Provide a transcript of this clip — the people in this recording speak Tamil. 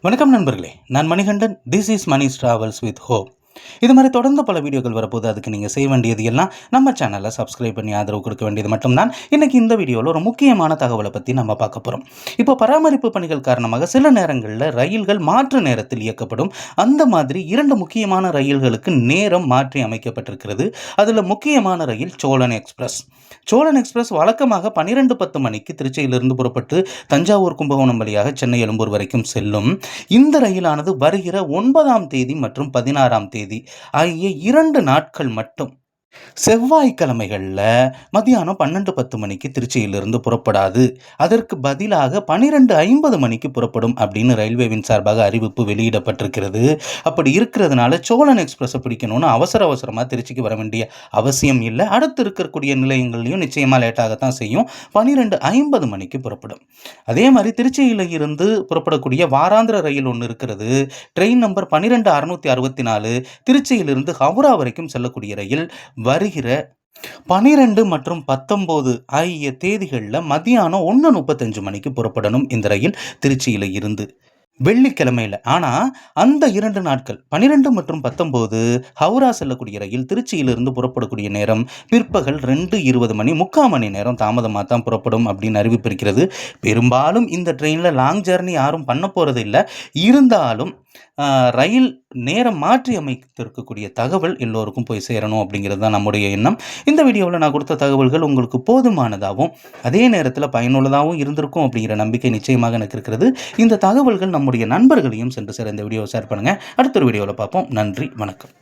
வணக்கம் நண்பர்களே, நான் Manikandan. This is Mani's travels with hope. இது மாதிரி தொடர்ந்து பல வீடியோக்கள் வரப்போது. அதுக்கு நீங்கள் செய்ய வேண்டியது எல்லாம் நம்ம சேனலை சப்ஸ்கிரைப் பண்ணி ஆதரவு கொடுக்க வேண்டியது மட்டும்தான். இன்றைக்கி இந்த வீடியோவில் ஒரு முக்கியமான தகவலை பற்றி நம்ம பார்க்க போகிறோம். இப்போ பராமரிப்பு பணிகள் காரணமாக சில நேரங்களில் ரயில்கள் மாற்று நேரத்தில் இயக்கப்படும். அந்த மாதிரி 2 முக்கியமான ரயில்களுக்கு நேரம் மாற்றி அமைக்கப்பட்டிருக்கிறது. அதில் முக்கியமான ரயில் சோழன் எக்ஸ்பிரஸ். சோழன் எக்ஸ்பிரஸ் வழக்கமாக 12:10 மணிக்கு திருச்சியிலிருந்து புறப்பட்டு தஞ்சாவூர் கும்பகோணம் வழியாக சென்னை எழும்பூர் வரைக்கும் செல்லும். இந்த ரயிலானது வருகிற 9ஆம் தேதி மற்றும் 16ஆம் தேதி ஆகிய 2 நாட்கள் மட்டும் செவ்வாய்க்கிழமைகளில் மதியானம் 12:10 மணிக்கு திருச்சியிலிருந்து புறப்படாது. அதற்கு பதிலாக 12:50 மணிக்கு புறப்படும் அப்படின்னு ரயில்வேவின் சார்பாக அறிவிப்பு வெளியிடப்பட்டிருக்கிறது. அப்படி இருக்கிறதுனால சோழன் எக்ஸ்பிரஸை பிடிக்கணும்னு அவசரமாக திருச்சிக்கு வர வேண்டிய அவசியம் இல்லை. அடுத்து இருக்கக்கூடிய நிலையங்கள்லையும் நிச்சயமாக லேட்டாகத்தான் செய்யும். 12:50 மணிக்கு புறப்படும். அதே மாதிரி திருச்சியில் இருந்து புறப்படக்கூடிய வாராந்திர ரயில் ஒன்று இருக்கிறது. ட்ரெயின் நம்பர் 12664 திருச்சியிலிருந்து ஹவுரா வரைக்கும் செல்லக்கூடிய ரயில் வருகிற 12 மற்றும் 19 ஆகிய தேதிகளில் மதியானம் 1:35 மணிக்கு புறப்படணும் இந்த ரயில் திருச்சியில் இருந்து வெள்ளிக்கிழமையில். ஆனால் அந்த 2 நாட்கள் 12 மற்றும் 19 ஹவுரா செல்லக்கூடிய ரயில் திருச்சியிலிருந்து புறப்படக்கூடிய நேரம் பிற்பகல் 2:20 மணி, 3/4 மணி நேரம் தாமதமாக தான் புறப்படும் அப்படின்னு அறிவிப்பிருக்கிறது. பெரும்பாலும் இந்த ட்ரெயினில் லாங் ஜர்னி யாரும் பண்ண போகிறது இல்லை. இருந்தாலும் ரயில் நேரம் மாற்றி அமைத்திருக்கக்கூடிய தகவல் எல்லோருக்கும் போய் சேரணும் அப்படிங்கிறது தான் நம்முடைய எண்ணம். இந்த வீடியோவில் நான் கொடுத்த தகவல்கள் உங்களுக்கு போதுமானதாகவும் அதே நேரத்தில் பயனுள்ளதாகவும் இருந்திருக்கும் அப்படிங்கிற நம்பிக்கை நிச்சயமாக எனக்கு இருக்கிறது. இந்த தகவல்கள் நம்முடைய நண்பர்களையும் சென்று சேர இந்த வீடியோவை ஷேர் பண்ணுங்கள். அடுத்த ஒரு வீடியோவில் பார்ப்போம். நன்றி, வணக்கம்.